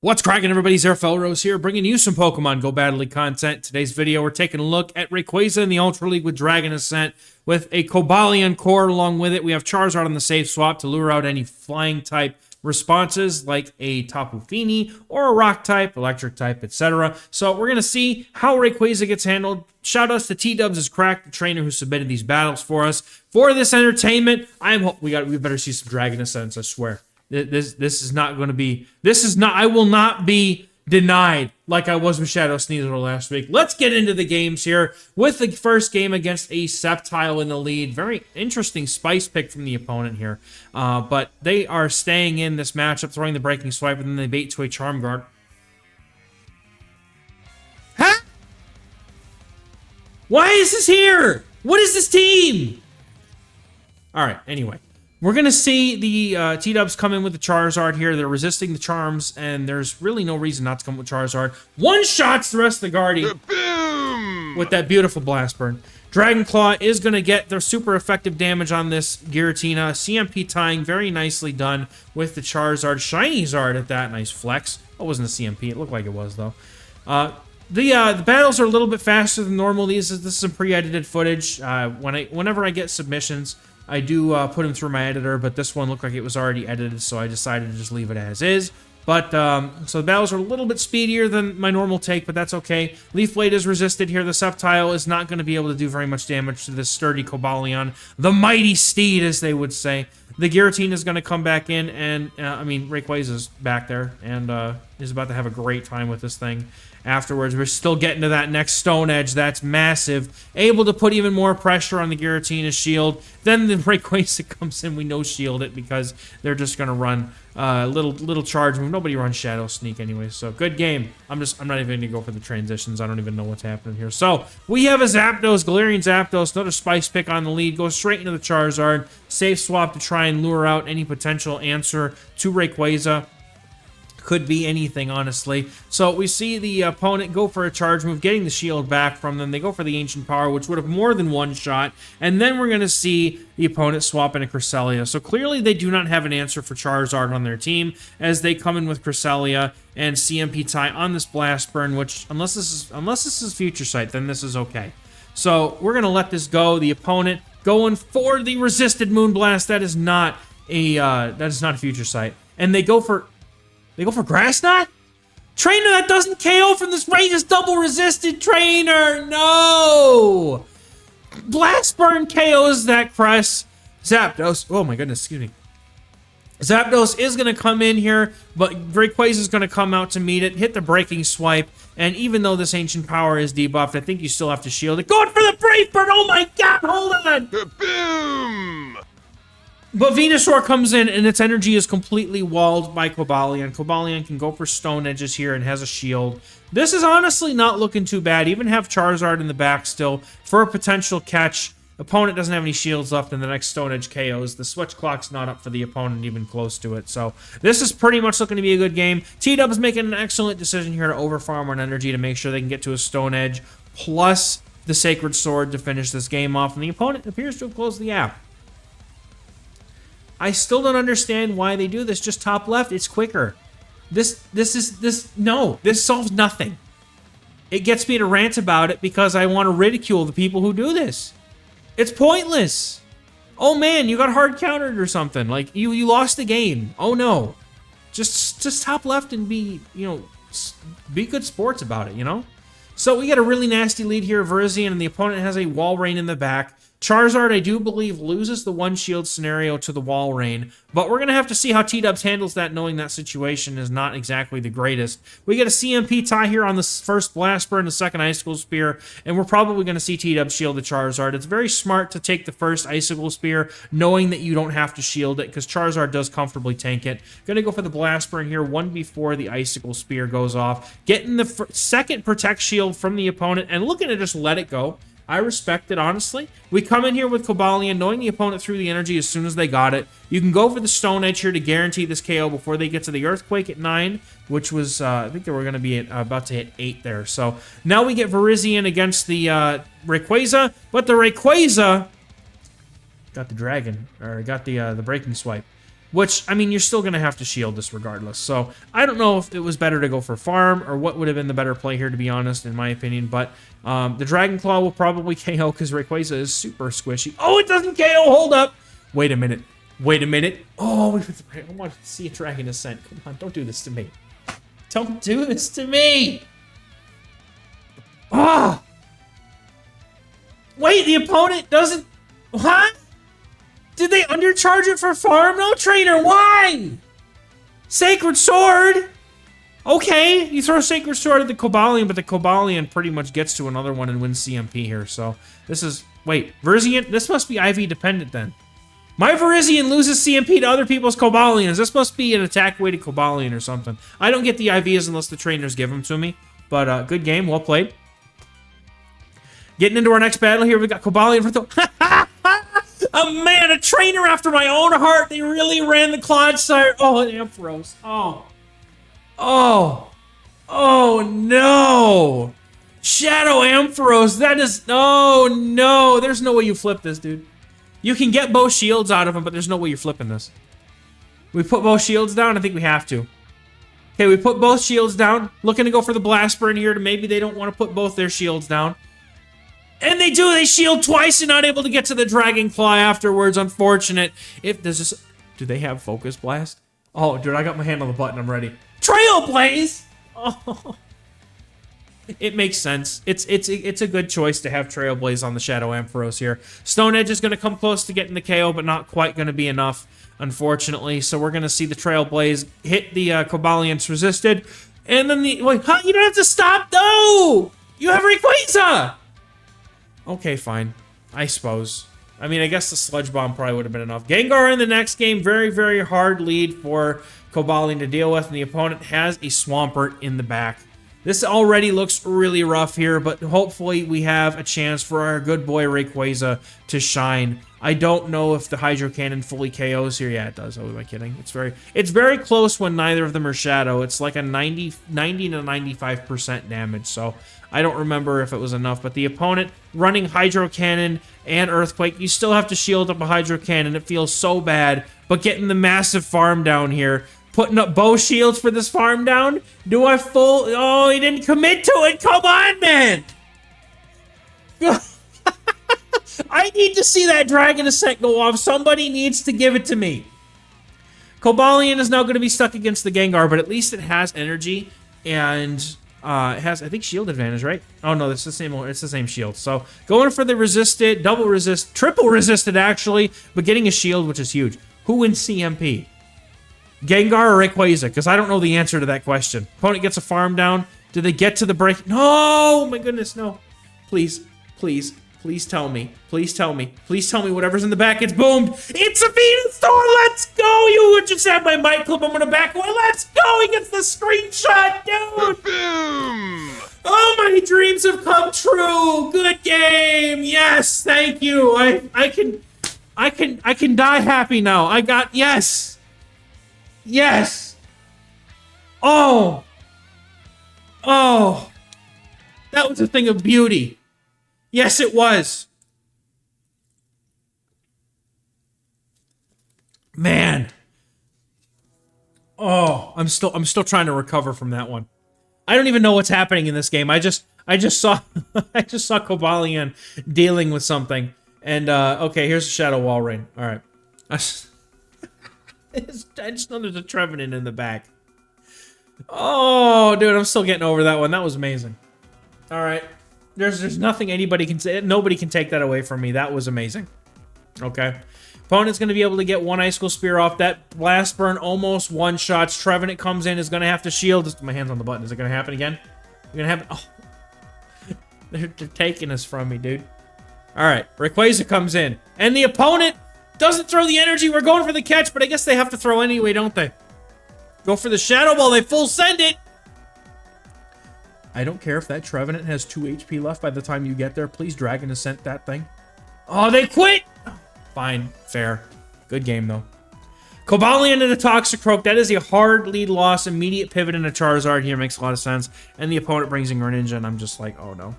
What's cracking, everybody? XehrFelrose here, bringing you some Pokemon Go Battle League content. Today's video, we're taking a look at Rayquaza in the Ultra League with Dragon Ascent with a Cobalion core along with it. We have Charizard on the safe swap to lure out any flying type responses like a Tapu Fini or a rock type, electric type, etc. So we're going to see how Rayquaza gets handled. Shout outs to T-Dubs as Crack, the trainer who submitted these battles for us. For this entertainment, we better see some Dragon Ascents, I swear. This is not going to be, I will not be denied like I was with Shadow Sneasel last week. Let's get into the games here with the first game against a Sceptile in the lead. Very interesting spice pick from the opponent here. But they are staying in this matchup, throwing the Breaking Swipe, and then they bait to a Charm Guard. Huh? Why is this here? What is this team? Alright, anyway. We're going to see the T-Dubs come in with the Charizard here. They're resisting the charms, and there's really no reason not to come with Charizard. One-shots the rest of the Guardian with that beautiful Blast Burn. Dragon Claw is going to get their super effective damage on this Giratina. CMP tying, very nicely done with the Charizard. Shiny Zard at that, nice flex. That wasn't a CMP, it looked like it was, though. The battles are a little bit faster than normal. This is some pre-edited footage. Whenever I get submissions, I do put them through my editor, but this one looked like it was already edited, so I decided to just leave it as is. But, so the battles are a little bit speedier than my normal take, but that's okay. Leaf Blade is resisted here. The Sceptile is not going to be able to do very much damage to this sturdy Cobalion. The mighty steed, as they would say. The Giratina is going to come back in, and, Rayquaza's back there, and is about to have a great time with this thing. Afterwards, we're still getting to that next Stone Edge. That's massive. Able to put even more pressure on the Giratina's shield. Then the Rayquaza comes in. We no-shield it because they're just going to run little charge move. Nobody runs Shadow Sneak anyway, so good game. I'm not even going to go for the transitions. I don't even know what's happening here. So, we have a Zapdos, Galarian Zapdos, another Spice pick on the lead. Goes straight into the Charizard. Safe swap to try and lure out any potential answer to Rayquaza. Could be anything, honestly. So we see the opponent go for a charge move, getting the shield back from them. They go for the Ancient Power, which would have more than one shot. And then we're going to see the opponent swap in a Cresselia. So clearly they do not have an answer for Charizard on their team, as they come in with Cresselia and CMP tie on this Blast Burn, which, unless this is Future Sight, then this is okay. So we're going to let this go. The opponent going for the resisted Moonblast. That is not a Future Sight. And they go for Grass Knot? Trainer, that doesn't KO from this range. Is double resisted, Trainer. No! Blast Burn KOs that Cress. Zapdos. Oh my goodness, excuse me. Zapdos is going to come in here, but Rayquaza is going to come out to meet it, hit the Breaking Swipe, and even though this Ancient Power is debuffed, I think you still have to shield it. Going for the Brave Bird! Oh my god, hold on! Boom! But Venusaur comes in, and its energy is completely walled by Cobalion. Cobalion can go for Stone Edges here and has a shield. This is honestly not looking too bad. Even have Charizard in the back still for a potential catch. Opponent doesn't have any shields left, and the next Stone Edge KOs. The switch clock's not up for the opponent, even close to it. So this is pretty much looking to be a good game. T-Dub is making an excellent decision here to overfarm on energy to make sure they can get to a Stone Edge, plus the Sacred Sword to finish this game off, and the opponent appears to have closed the app. I still don't understand why they do this. Just top left, it's quicker. This solves nothing. It gets me to rant about it because I want to ridicule the people who do this. It's pointless. Oh man, you got hard countered or something. Like, you lost the game. Oh no. Just top left and be good sports about it, you know? So we get a really nasty lead here of Virizion, and the opponent has a Walrein in the back. Charizard, I do believe, loses the one-shield scenario to the Walrein, but we're going to have to see how T-Dubs handles that, knowing that situation is not exactly the greatest. We get a CMP tie here on the first Blast Burn, the second Icicle Spear, and we're probably going to see T-Dubs shield the Charizard. It's very smart to take the first Icicle Spear, knowing that you don't have to shield it, because Charizard does comfortably tank it. Going to go for the Blast Burn here, one before the Icicle Spear goes off. Getting the second Protect Shield from the opponent, and looking to just let it go. I respect it, honestly. We come in here with Cobalion, knowing the opponent threw the energy as soon as they got it. You can go for the Stone Edge here to guarantee this KO before they get to the Earthquake at 9, which was, I think they were going to be about to hit 8 there. So now we get Virizion against the Rayquaza, but the Rayquaza got the Dragon, or got the Breaking Swipe. which, I mean, you're still going to have to shield this regardless. So I don't know if it was better to go for farm or what would have been the better play here, to be honest, in my opinion. But the Dragon Claw will probably KO because Rayquaza is super squishy. Oh, it doesn't KO. Hold up. Wait a minute. Wait a minute. Oh, I want to see a Dragon Ascent. Come on, don't do this to me. Don't do this to me. Ah. Wait, the opponent doesn't... What? Did they undercharge it for farm? No, trainer, why? Sacred Sword? Okay, you throw Sacred Sword at the Cobalion, but the Cobalion pretty much gets to another one and wins CMP here, so this is... Wait, Virizion? This must be IV dependent then. My Virizion loses CMP to other people's Cobalions. This must be an attack-weighted Cobalion or something. I don't get the IVs unless the trainers give them to me, but good game, well played. Getting into our next battle here, we got Cobalion for the... Oh man, a trainer after my own heart. They really ran the Clodsire. Oh, an XehrFelrose. Oh. Oh. Oh no. Shadow XehrFelrose. That is... Oh no. There's no way you flip this, dude. You can get both shields out of him, but there's no way you're flipping this. We put both shields down? I think we have to. Okay, we put both shields down. Looking to go for the Blast Burn here. Maybe they don't want to put both their shields down. And they do. They shield twice and not able to get to the Dragon Claw afterwards. Unfortunate. If there's this... Do they have Focus Blast? Oh, dude, I got my hand on the button. I'm ready. Trailblaze! Oh. It makes sense. It's a good choice to have Trailblaze on the Shadow XehrFelrose here. Stone Edge is going to come close to getting the KO, but not quite going to be enough, unfortunately. So we're going to see the Trailblaze hit the Cobalion's resisted. And then the... Wait, huh? You don't have to stop, though! You have Rayquaza! Okay, fine. I suppose. I mean, I guess the Sludge Bomb probably would have been enough. Gengar in the next game. Very, very hard lead for Cobalion to deal with. And the opponent has a Swampert in the back. This already looks really rough here, but hopefully we have a chance for our good boy Rayquaza to shine. I don't know if the Hydro Cannon fully KOs here. Yeah, it does. Oh, am I kidding? It's very close when neither of them are Shadow. It's like a 90 to 95% damage, so I don't remember if it was enough. But the opponent running Hydro Cannon and Earthquake, you still have to shield up a Hydro Cannon. It feels so bad, but getting the massive farm down here, putting up bow shields for this farm down. Do I full... Oh, he didn't commit to it. Come on, man. I need to see that Dragon Ascent go off. Somebody needs to give it to me. Cobalion is now going to be stuck against the Gengar, but at least it has energy and it has, I think, shield advantage, right? Oh no, it's the same shield. So going for the resisted, double resist, triple resisted actually, but getting a shield, which is huge. Who wins CMP? Gengar or Rayquaza? Because I don't know the answer to that question. Opponent gets a farm down. Do they get to the break? No! Oh my goodness, no. Please, please, please tell me. Please tell me. Please tell me whatever's in the back. It's boomed. It's a Venusaur! Let's go! You just had my mic clip. I'm gonna back away. Let's go! He gets the screenshot, dude! Boom! Oh, my dreams have come true! Good game! Yes, thank you. I can die happy now. I got... Yes! Yes! Oh! Oh! That was a thing of beauty. Yes, it was. Man. Oh, I'm still trying to recover from that one. I don't even know what's happening in this game. I just saw I just saw Cobalion dealing with something. And okay, here's a Shadow Wall Rain. All right. I just know there's a Trevenant in the back. Oh, dude, I'm still getting over that one. That was amazing. All right. There's nothing anybody can say. Nobody can take that away from me. That was amazing. Okay. Opponent's going to be able to get one Icicle Spear off. That Blast Burn almost one-shots. Trevenant comes in, is going to have to shield. Just my hand's on the button. Is it going to happen again? Going to happen? Oh. They're taking us from me, dude. All right. Rayquaza comes in. And the opponent doesn't throw the energy. We're going for the catch, but I guess they have to throw anyway, don't they? Go for the Shadow Ball. They full send it. I don't care if that Trevenant has 2 HP left by the time you get there. Please Dragon Ascent that thing. Oh, they quit! Fine. Fair. Good game, though. Cobalion and a Toxicroak. That is a hard lead loss. Immediate pivot into Charizard here. Makes a lot of sense. And the opponent brings in Greninja, and I'm just like, oh, no.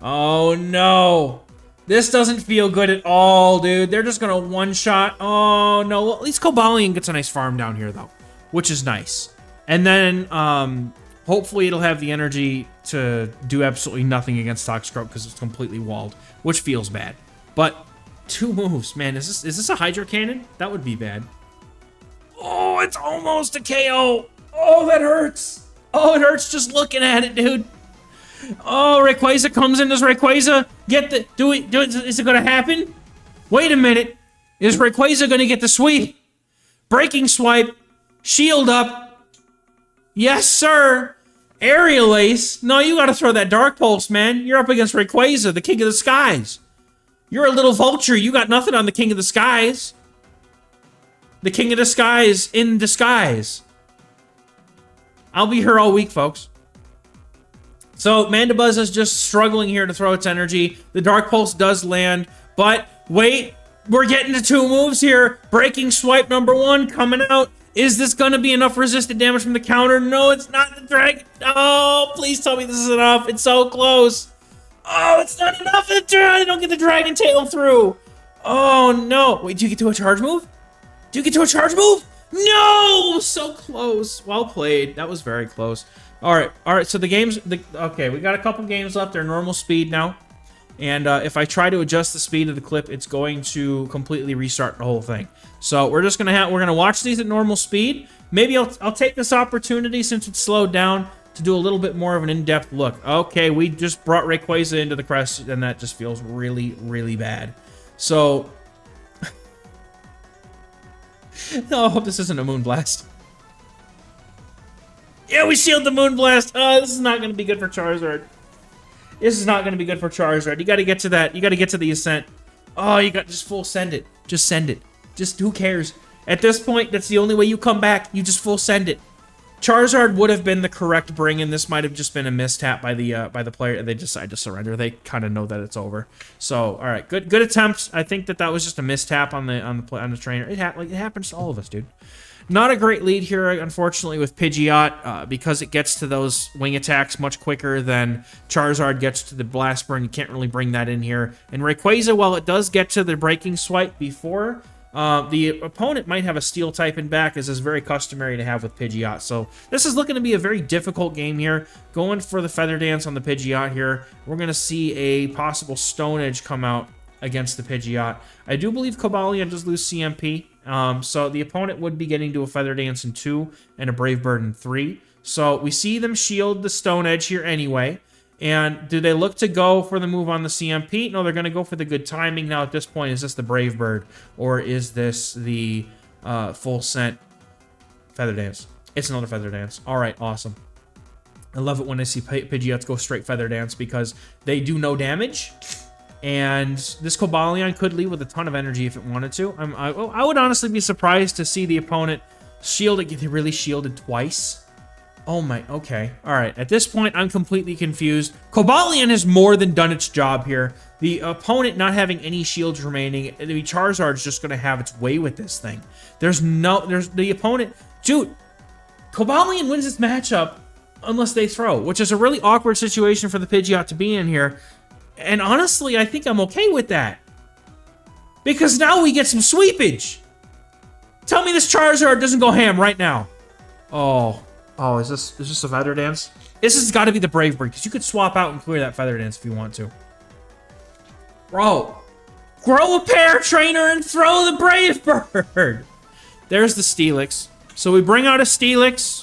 Oh, no. This doesn't feel good at all, dude. They're just gonna one-shot. Oh, no. Well, at least Cobalion gets a nice farm down here, though, which is nice. And then, hopefully it'll have the energy to do absolutely nothing against Toxicroak because it's completely walled, which feels bad. But 2 moves, man. Is this a Hydro Cannon? That would be bad. Oh, it's almost a KO. Oh, that hurts. Oh, it hurts just looking at it, dude. Oh, Rayquaza comes in. Does Rayquaza get the... Is it going to happen? Wait a minute. Is Rayquaza going to get the sweep? Breaking Swipe. Shield up. Yes, sir. Aerial Ace. No, you got to throw that Dark Pulse, man. You're up against Rayquaza, the King of the Skies. You're a little vulture. You got nothing on the King of the Skies. The King of the Skies in disguise. I'll be here all week, folks. So, Mandibuzz is just struggling here to throw its energy. The Dark Pulse does land, but wait, we're getting to 2 moves here. Breaking Swipe number 1 coming out. Is this going to be enough resisted damage from the counter? No, it's not. The Dragon. Oh, please tell me this is enough. It's so close. Oh, it's not enough. I don't get the Dragon Tail through. Oh, no. Wait, do you get to a charge move? Do you get to a charge move? No! So close. Well played. That was very close. All right, so the game's... okay, we got a couple games left. They're normal speed now. And if I try to adjust the speed of the clip, it's going to completely restart the whole thing. So we're just gonna we're gonna watch these at normal speed. Maybe I'll take this opportunity, since it's slowed down, to do a little bit more of an in-depth look. Okay, we just brought Rayquaza into the crest, and that just feels really, really bad. So... no, I hope this isn't a Moonblast. Yeah, we sealed the Moonblast. Oh, this is not going to be good for Charizard. This is not going to be good for Charizard. You got to get to that. You got to get to the Ascent. Oh, you got just full send it. Just send it. Just who cares? At this point, that's the only way you come back. You just full send it. Charizard would have been the correct bring, and this might have just been a mistap by the player. They decide to surrender. They kind of know that it's over. So, all right, good attempt. I think that was just a mistap on the trainer. It happens to all of us, dude. Not a great lead here, unfortunately, with Pidgeot, because it gets to those wing attacks much quicker than Charizard gets to the Blast Burn. You can't really bring that in here. And Rayquaza, while it does get to the Breaking Swipe before, the opponent might have a Steel type in back, as is very customary to have with Pidgeot. So this is looking to be a very difficult game here. Going for the Feather Dance on the Pidgeot here. We're going to see a possible Stone Edge come out against the Pidgeot. I do believe Cobalion does lose CMP. So the opponent would be getting to a Feather Dance in 2 and a Brave Bird in 3. So we see them shield the Stone Edge here anyway. And do they look to go for the move on the CMP? No, they're going to go for the good timing. Now at this point, is this the Brave Bird, or is this the full scent Feather Dance? It's another Feather Dance. All right, awesome. I love it when I see Pidgeots go straight Feather Dance, because they do no damage. And this Cobalion could leave with a ton of energy if it wanted to. I would honestly be surprised to see the opponent shield it. They really shielded twice. Oh my, okay. All right, at this point, I'm completely confused. Cobalion has more than done its job here. The opponent not having any shields remaining, the Charizard's just going to have its way with this thing. There's the opponent... Dude, Cobalion wins this matchup unless they throw, which is a really awkward situation for the Pidgeot to be in here. And honestly, I think I'm okay with that. Because now we get some sweepage. Tell me this Charizard doesn't go ham right now. Oh, is this a Feather Dance? This has got to be the Brave Bird, because you could swap out and clear that Feather Dance if you want to. Bro, grow a pair, trainer, and throw the Brave Bird. There's the Steelix. So we bring out a Steelix.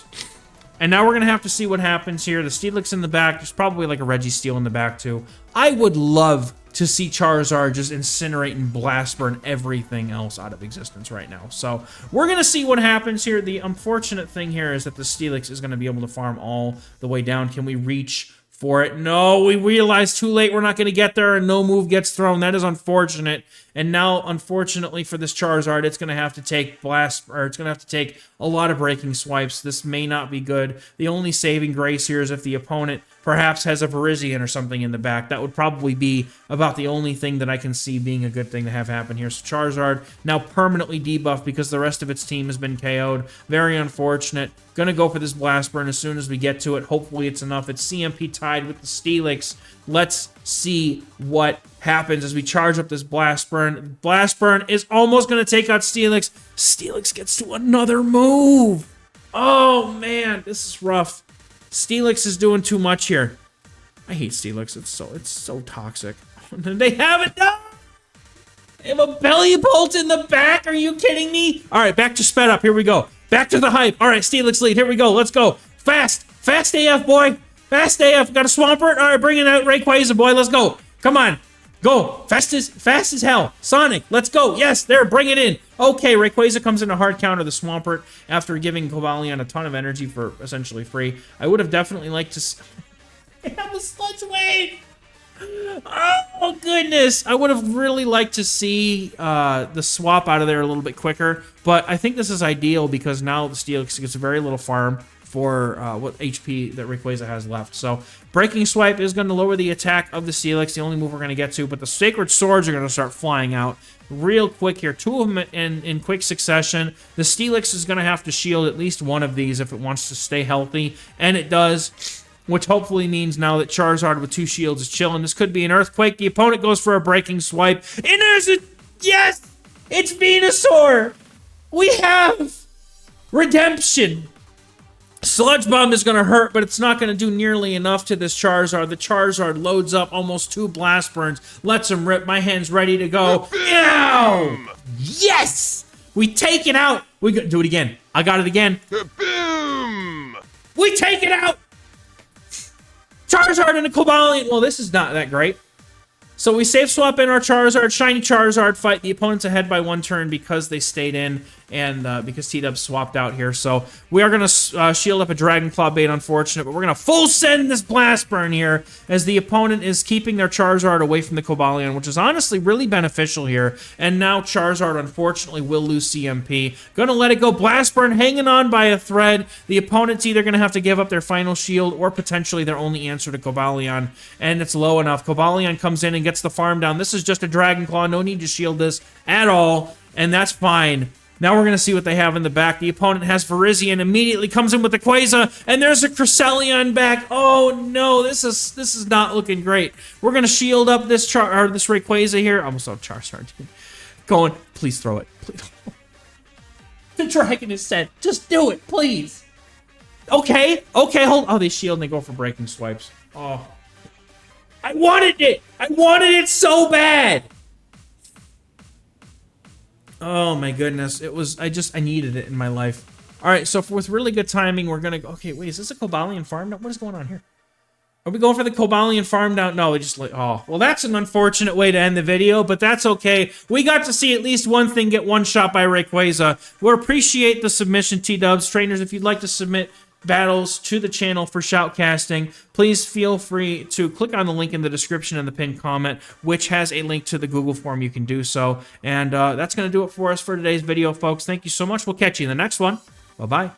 And now we're going to have to see what happens here. The Steelix in the back. There's probably like a Registeel in the back too. I would love to see Charizard just incinerate and blast burn everything else out of existence right now. So we're going to see what happens here. The unfortunate thing here is that the Steelix is going to be able to farm all the way down. Can we reach for it? No, we realize too late we're not going to get there, and no move gets thrown. That is unfortunate. And now, unfortunately for this Charizard, it's going to have to take it's going to have to take a lot of Breaking Swipes. This may not be good. The only saving grace here is if the opponent perhaps has a Virizion or something in the back. That would probably be about the only thing that I can see being a good thing to have happen here. So Charizard now permanently debuffed because the rest of its team has been KO'd. Very unfortunate. Gonna go for this Blast Burn as soon as we get to it. Hopefully it's enough. It's CMP tied with the Steelix. Let's see what happens as we charge up this Blast Burn. Blast Burn is almost going to take out Steelix. Steelix gets to another move. Oh, man, this is rough. Steelix is doing too much here. I hate Steelix. It's so toxic. They have it done. They have a belly bolt in the back. Are you kidding me? All right, back to sped up. Here we go. Back to the hype. All right, Steelix lead. Here we go. Let's go. Fast. Fast AF, boy. Fast AF. Got a Swampert. All right, bringing out Rayquaza, boy. Let's go. Come on. Go. Fast as hell. Sonic, let's go. Yes, there. Bring it in. Okay, Rayquaza comes in a hard counter the Swampert after giving Cobalion a ton of energy for essentially free. I would have definitely liked to... They have a Sludge Wave. Oh, goodness. I would have really liked to see the swap out of there a little bit quicker, but I think this is ideal because now the Steelix gets very little farm for what HP that Rayquaza has left. So Breaking Swipe is going to lower the attack of the Steelix, the only move we're going to get to, but the Sacred Swords are going to start flying out real quick here. Two of them in quick succession. The Steelix is going to have to shield at least one of these if it wants to stay healthy, and it does. Which hopefully means now that Charizard with 2 shields is chilling. This could be an Earthquake. The opponent goes for a Breaking Swipe. And there's a... Yes! It's Venusaur! We have redemption! Sludge Bomb is going to hurt, but it's not going to do nearly enough to this Charizard. The Charizard loads up almost 2 Blast Burns. Lets him rip. My hand's ready to go. Ow! Yes! We take it out! We do it again. I got it again. Boom! We take it out! Charizard and a Cobalion. Well, this is not that great. So we safe swap in our Charizard, shiny Charizard fight. The opponent's ahead by 1 turn because they stayed in and because T-Dub swapped out here. So we are going to shield up a Dragon Claw bait, unfortunate, but we're going to full send this Blast Burn here as the opponent is keeping their Charizard away from the Cobalion, which is honestly really beneficial here. And now Charizard, unfortunately, will lose CMP. Going to let it go. Blast Burn hanging on by a thread. The opponent's either going to have to give up their final shield or potentially their only answer to Cobalion, and it's low enough. Cobalion comes in and gets the farm down. This is just a Dragon Claw. No need to shield this at all, and that's fine. Now we're going to see what they have in the back. The opponent has Virizion, immediately comes in with the Quasar, and there's a Cresselia back. Oh no, this is not looking great. We're going to shield up this this Rayquaza here. I almost saw Charizard. Going, please throw it. Please. The dragon is sent. Just do it, please. Okay, hold. Oh, they shield and they go for Breaking Swipes. Oh. I wanted it! I wanted it so bad! Oh my goodness, it was, I needed it in my life. Alright, so with really good timing, we're gonna go, okay, wait, is this a Cobalion farm? What is going on here? Are we going for the Cobalion farm down? No, we just like, oh, well that's an unfortunate way to end the video, but that's okay. We got to see at least one thing get one shot by Rayquaza. We appreciate the submission, T-Dubs. Trainers, if you'd like to submit battles to the channel for Shoutcasting, please feel free to click on the link in the description and the pinned comment, which has a link to the Google form. You can do so. And that's going to do it for us for today's video, folks. Thank you so much. We'll catch you in the next one. Bye-bye.